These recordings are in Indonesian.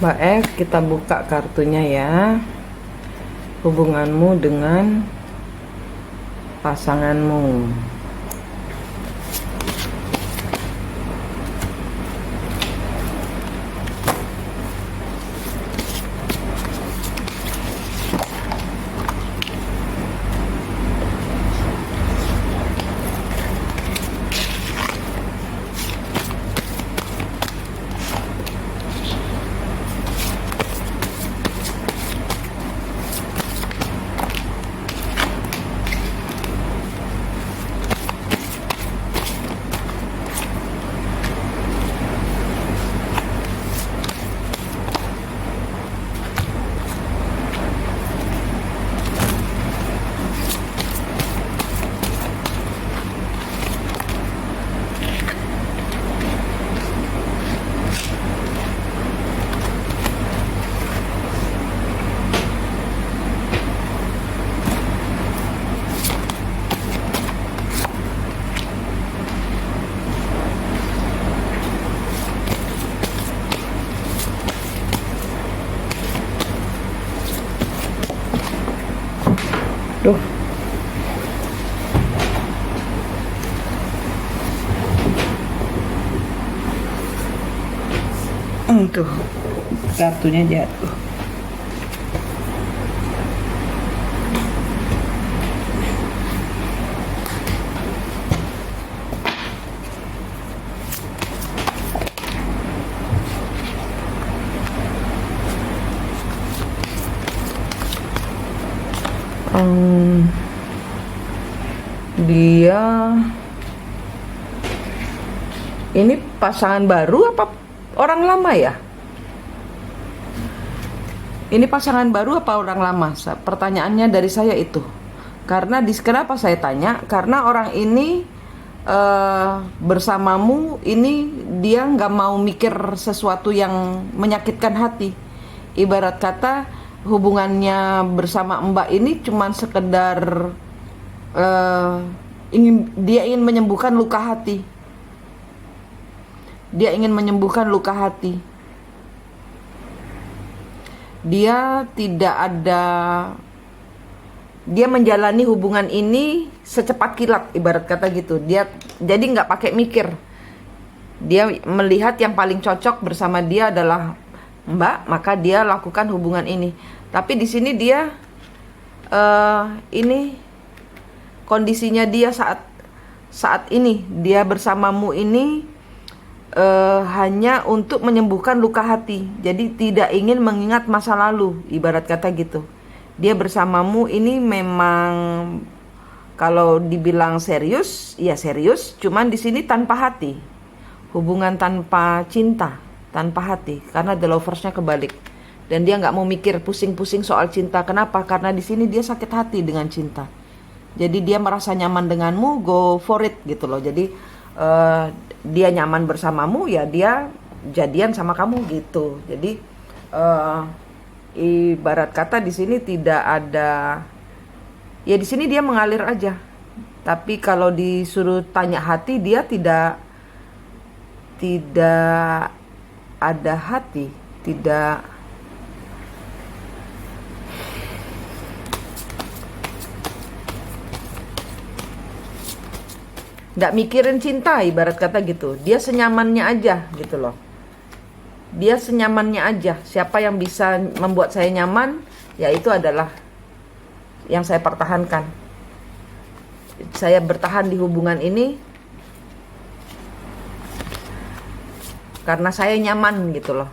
Mbak F, kita buka kartunya ya. Hubunganmu dengan pasanganmu. Duh. Tuh, kartunya jatuh. Dia ini pasangan baru apa orang lama ya? Ini pasangan baru apa orang lama? Pertanyaannya dari saya itu. Karena kenapa saya tanya? Karena orang ini bersamamu ini dia nggak mau mikir sesuatu yang menyakitkan hati. Ibarat kata hubungannya bersama Mbak ini cuman sekedar dia ingin menyembuhkan luka hati. Dia ingin menyembuhkan luka hati. Dia tidak ada, dia menjalani hubungan ini secepat kilat, ibarat kata gitu. Dia jadi nggak pakai mikir. Dia melihat yang paling cocok bersama dia adalah Mbak, maka dia lakukan hubungan ini. Tapi di sini dia ini kondisinya dia saat ini dia bersamamu ini hanya untuk menyembuhkan luka hati. Jadi tidak ingin mengingat masa lalu, ibarat kata gitu. Dia bersamamu ini memang kalau dibilang serius, ya serius, cuman di sini tanpa hati. Hubungan tanpa cinta, tanpa hati, karena the lovers-nya kebalik. Dan dia nggak mau mikir pusing-pusing soal cinta. Kenapa? Karena di sini dia sakit hati dengan cinta. Jadi dia merasa nyaman denganmu, go for it gitu loh. Jadi dia nyaman bersamamu, ya dia jadian sama kamu gitu. Jadi ibarat kata di sini tidak ada, ya di sini dia mengalir aja. Tapi kalau disuruh tanya hati, dia tidak ada hati, tidak. Nggak mikirin cinta, ibarat kata gitu. Dia senyamannya aja gitu loh. Dia senyamannya aja. Siapa yang bisa membuat saya nyaman, ya itu adalah yang saya pertahankan. Saya bertahan di hubungan ini karena saya nyaman gitu loh.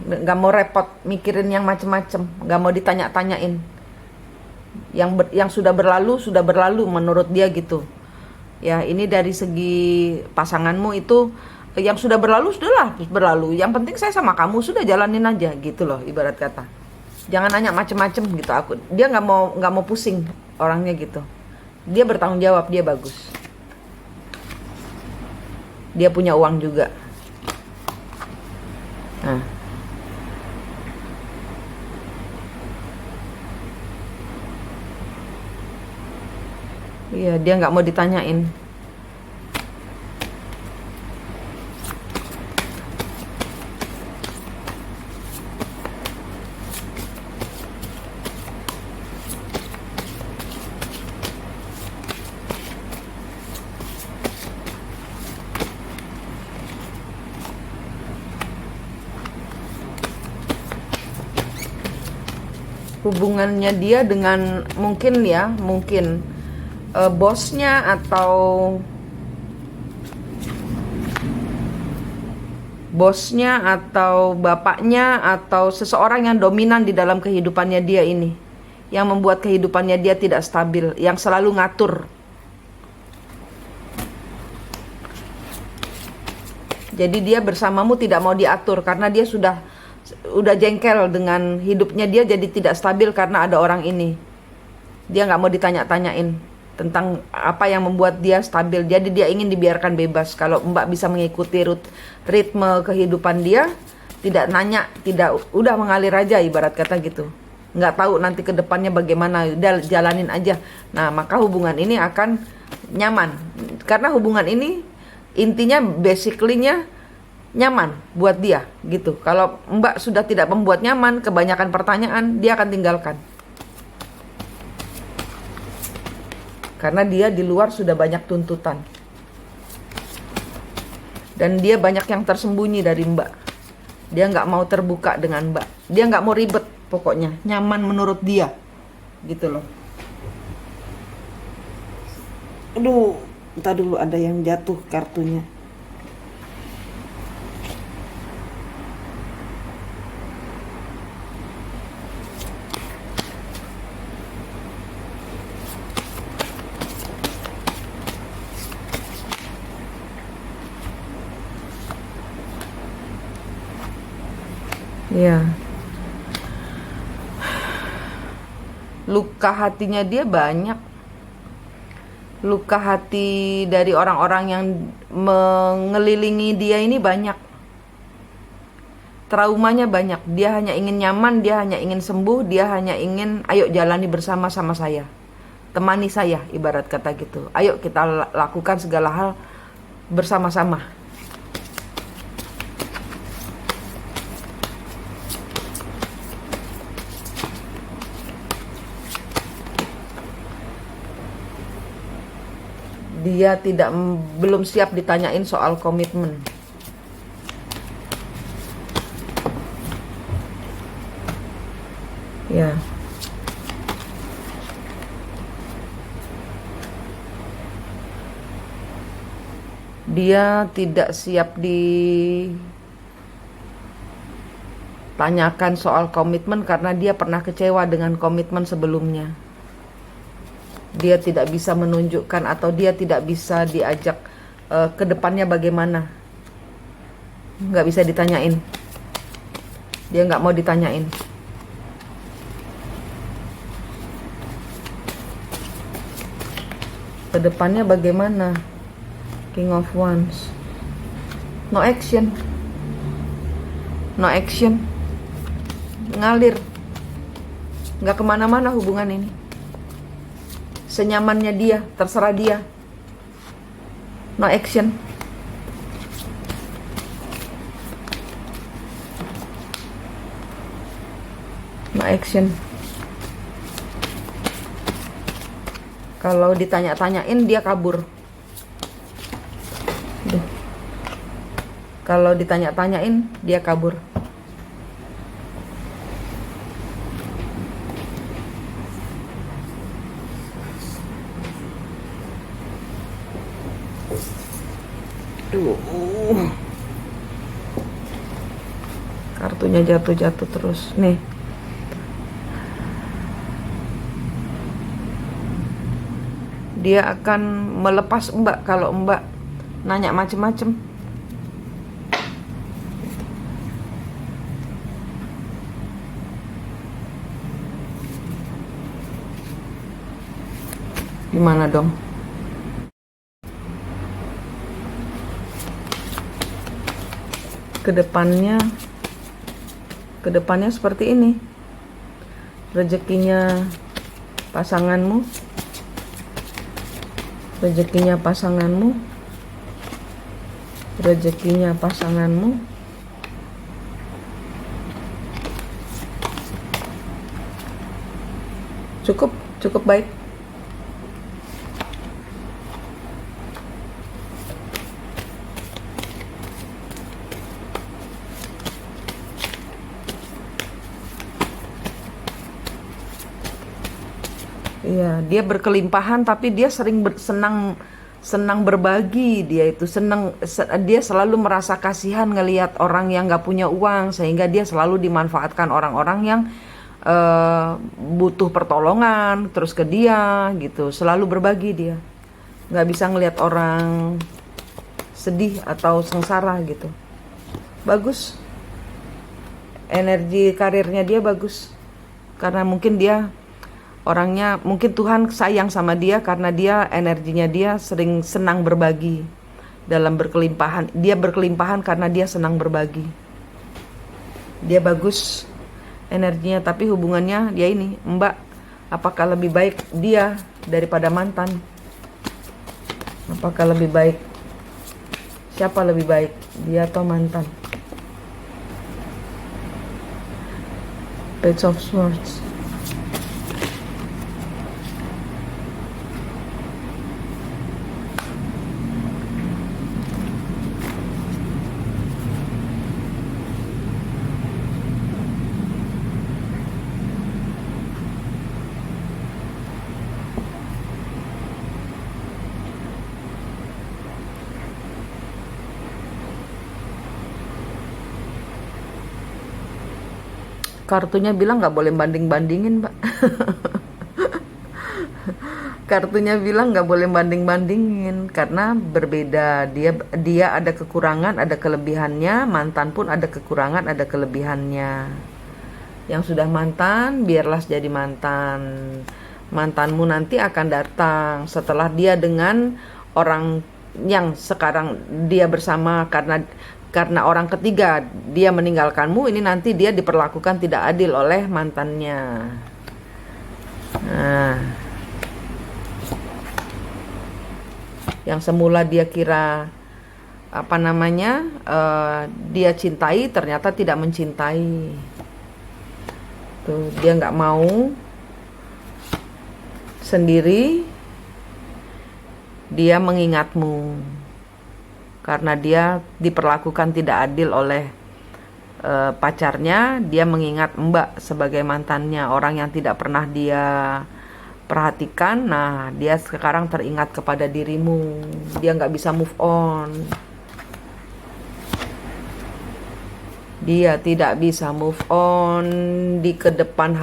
Nggak mau repot mikirin yang macem-macem, nggak mau ditanya-tanyain. Yang sudah berlalu menurut dia gitu. Ya ini dari segi pasanganmu itu yang sudah berlalu sudahlah berlalu. Yang penting saya sama kamu, sudah jalanin aja gitu loh, ibarat kata. Jangan nanya macem-macem gitu. Dia nggak mau pusing orangnya gitu. Dia bertanggung jawab, dia bagus. Dia punya uang juga. Nah, iya dia nggak mau ditanyain. hubungannya dia dengan mungkin bosnya atau bapaknya atau seseorang yang dominan di dalam kehidupannya dia ini, yang membuat kehidupannya dia tidak stabil, yang selalu ngatur. Jadi dia bersamamu tidak mau diatur karena dia sudah jengkel dengan hidupnya dia, jadi tidak stabil karena ada orang ini. Dia nggak mau ditanya-tanyain tentang apa yang membuat dia stabil. Jadi dia ingin dibiarkan bebas. Kalau Mbak bisa mengikuti ritme kehidupan dia, tidak nanya, udah mengalir aja ibarat kata gitu. Nggak tahu nanti ke depannya bagaimana, udah jalanin aja. Nah, maka hubungan ini akan nyaman. Karena hubungan ini intinya basically-nya nyaman buat dia gitu. Kalau Mbak sudah tidak membuat nyaman, kebanyakan pertanyaan, dia akan tinggalkan. Karena dia di luar sudah banyak tuntutan. Dan dia banyak yang tersembunyi dari Mbak. Dia nggak mau terbuka dengan Mbak. Dia nggak mau ribet pokoknya. Nyaman menurut dia. Gitu loh. Aduh, entar dulu ada yang jatuh kartunya. Ya. Luka hatinya dia banyak. Luka hati dari orang-orang yang mengelilingi dia ini banyak. Traumanya banyak. Dia hanya ingin nyaman, dia hanya ingin sembuh, dia hanya ingin ayo jalani bersama sama saya. Temani saya, ibarat kata gitu. Ayo kita lakukan segala hal bersama-sama. Dia belum siap ditanyain soal komitmen. Ya. Dia tidak siap ditanyakan soal komitmen karena dia pernah kecewa dengan komitmen sebelumnya. Dia tidak bisa menunjukkan atau dia tidak bisa diajak ke depannya bagaimana. Nggak bisa ditanyain. Dia nggak mau ditanyain. Ke depannya bagaimana? King of Wands. No action. No action. Ngalir. Nggak kemana-mana hubungan ini. Senyamannya dia, terserah dia. No action. No action. Kalau ditanya-tanyain dia kabur. Kalau ditanya-tanyain dia kabur. Kartunya jatuh-jatuh terus nih. Dia akan melepas Mbak kalau Mbak nanya macem-macem. Gimana dong? Kedepannya seperti ini. Rezekinya pasanganmu. Rezekinya pasanganmu. Rezekinya pasanganmu. Cukup baik. Iya, dia berkelimpahan tapi dia sering senang berbagi. Dia itu dia selalu merasa kasihan ngelihat orang yang nggak punya uang, sehingga dia selalu dimanfaatkan orang-orang yang butuh pertolongan terus ke dia gitu. Selalu berbagi dia. Nggak bisa ngelihat orang sedih atau sengsara gitu. Bagus. Energi karirnya dia bagus. Karena mungkin dia orangnya, mungkin Tuhan sayang sama dia karena dia energinya dia sering senang berbagi dalam berkelimpahan. Dia berkelimpahan karena dia senang berbagi. Dia bagus energinya, tapi hubungannya dia ini, Mbak, apakah lebih baik dia daripada mantan? Apakah lebih baik? Siapa lebih baik, dia atau mantan? Page of Swords. Kartunya bilang nggak boleh banding-bandingin, Mbak. Kartunya bilang nggak boleh banding-bandingin karena berbeda. Dia ada kekurangan, ada kelebihannya. Mantan pun ada kekurangan, ada kelebihannya. Yang sudah mantan, biarlah jadi mantan. Mantanmu nanti akan datang setelah dia dengan orang yang sekarang dia bersama, karena orang ketiga dia meninggalkanmu. Ini nanti dia diperlakukan tidak adil oleh mantannya. Nah, yang semula dia kira dia cintai, ternyata tidak mencintai. Tuh, dia nggak mau sendiri, dia mengingatmu karena dia diperlakukan tidak adil oleh pacarnya. Dia mengingat Mbak sebagai mantannya, orang yang tidak pernah dia perhatikan. Nah, dia sekarang teringat kepada dirimu. Dia nggak bisa move on. Dia tidak bisa move on. Di kedepan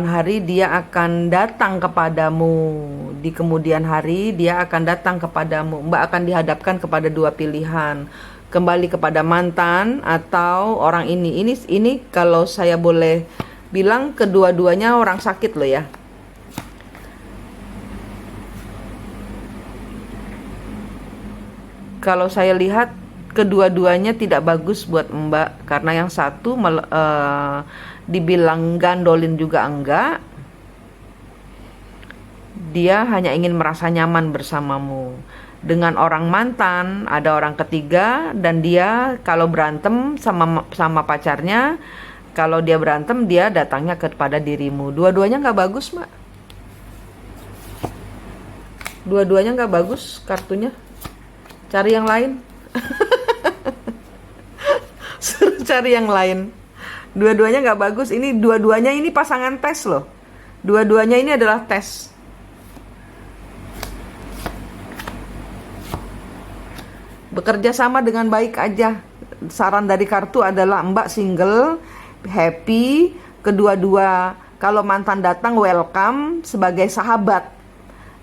hari dia akan datang kepadamu. Di kemudian hari dia akan datang kepadamu. Mbak akan dihadapkan kepada dua pilihan, kembali kepada mantan atau orang ini. Ini kalau saya boleh bilang, kedua-duanya orang sakit loh ya. Kalau saya lihat kedua-duanya tidak bagus buat Mbak, karena yang satu dibilang gandolin juga enggak. Dia hanya ingin merasa nyaman bersamamu. Dengan orang mantan ada orang ketiga, dan dia kalau berantem sama pacarnya, kalau dia berantem dia datangnya kepada dirimu. Dua-duanya nggak bagus, Mbak. Dua-duanya nggak bagus kartunya. Cari yang lain. Suruh cari yang lain. Dua-duanya nggak bagus. Ini dua-duanya ini pasangan tes loh. Dua-duanya ini adalah tes. Bekerja sama dengan baik aja. Saran dari kartu adalah Mbak single, happy. Kedua-dua, kalau mantan datang welcome sebagai sahabat.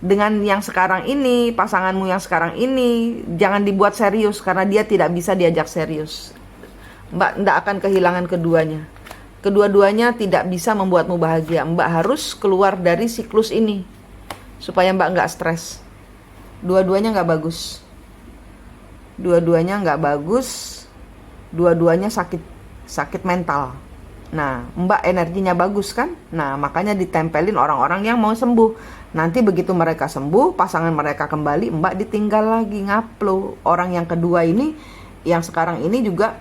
Dengan yang sekarang ini, pasanganmu yang sekarang ini, jangan dibuat serius karena dia tidak bisa diajak serius. Mbak tidak akan kehilangan keduanya. Kedua-duanya tidak bisa membuatmu bahagia. Mbak harus keluar dari siklus ini supaya Mbak nggak stres. Dua-duanya nggak bagus. Dua-duanya nggak bagus. Dua-duanya sakit mental. Nah, Mbak energinya bagus kan? Nah, makanya ditempelin orang-orang yang mau sembuh. Nanti begitu mereka sembuh, pasangan mereka kembali, Mbak ditinggal lagi, ngaplo. Orang yang kedua ini, yang sekarang ini juga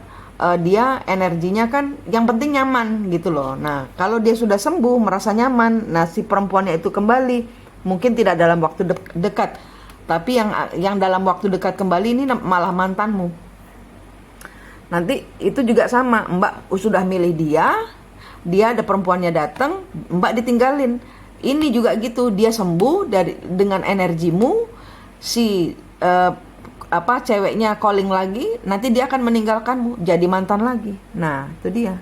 dia energinya kan yang penting nyaman gitu loh. Nah, kalau dia sudah sembuh, merasa nyaman, nah si perempuannya itu kembali, mungkin tidak dalam waktu dekat, tapi yang dalam waktu dekat kembali ini malah mantanmu. Nanti itu juga sama, Mbak sudah milih dia, dia ada perempuannya datang, Mbak ditinggalin. Ini juga gitu, dia sembuh dengan energimu, si ceweknya calling lagi, nanti dia akan meninggalkanmu, jadi mantan lagi. Nah, itu dia.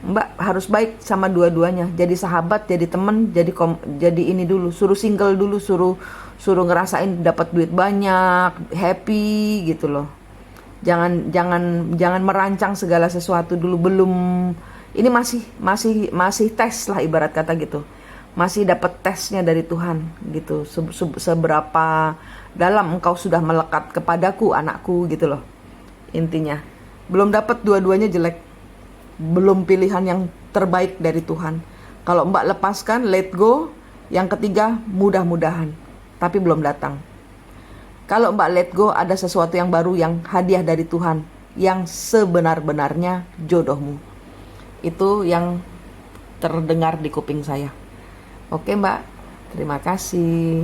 Mbak harus baik sama dua-duanya, jadi sahabat, jadi teman, jadi ini dulu, suruh single dulu, suruh ngerasain dapat duit banyak, happy gitu loh. Jangan merancang segala sesuatu dulu, belum, ini masih tes lah, ibarat kata gitu. Masih dapat tesnya dari Tuhan gitu. Seberapa dalam engkau sudah melekat kepadaku, anakku, gitu loh. Intinya belum dapat, dua-duanya jelek, belum pilihan yang terbaik dari Tuhan. Kalau Mbak lepaskan, let go, yang ketiga mudah-mudahan, tapi belum datang. Kalau Mbak let go, ada sesuatu yang baru, yang hadiah dari Tuhan, yang sebenar-benarnya jodohmu. Itu yang terdengar di kuping saya. Oke Mbak, terima kasih.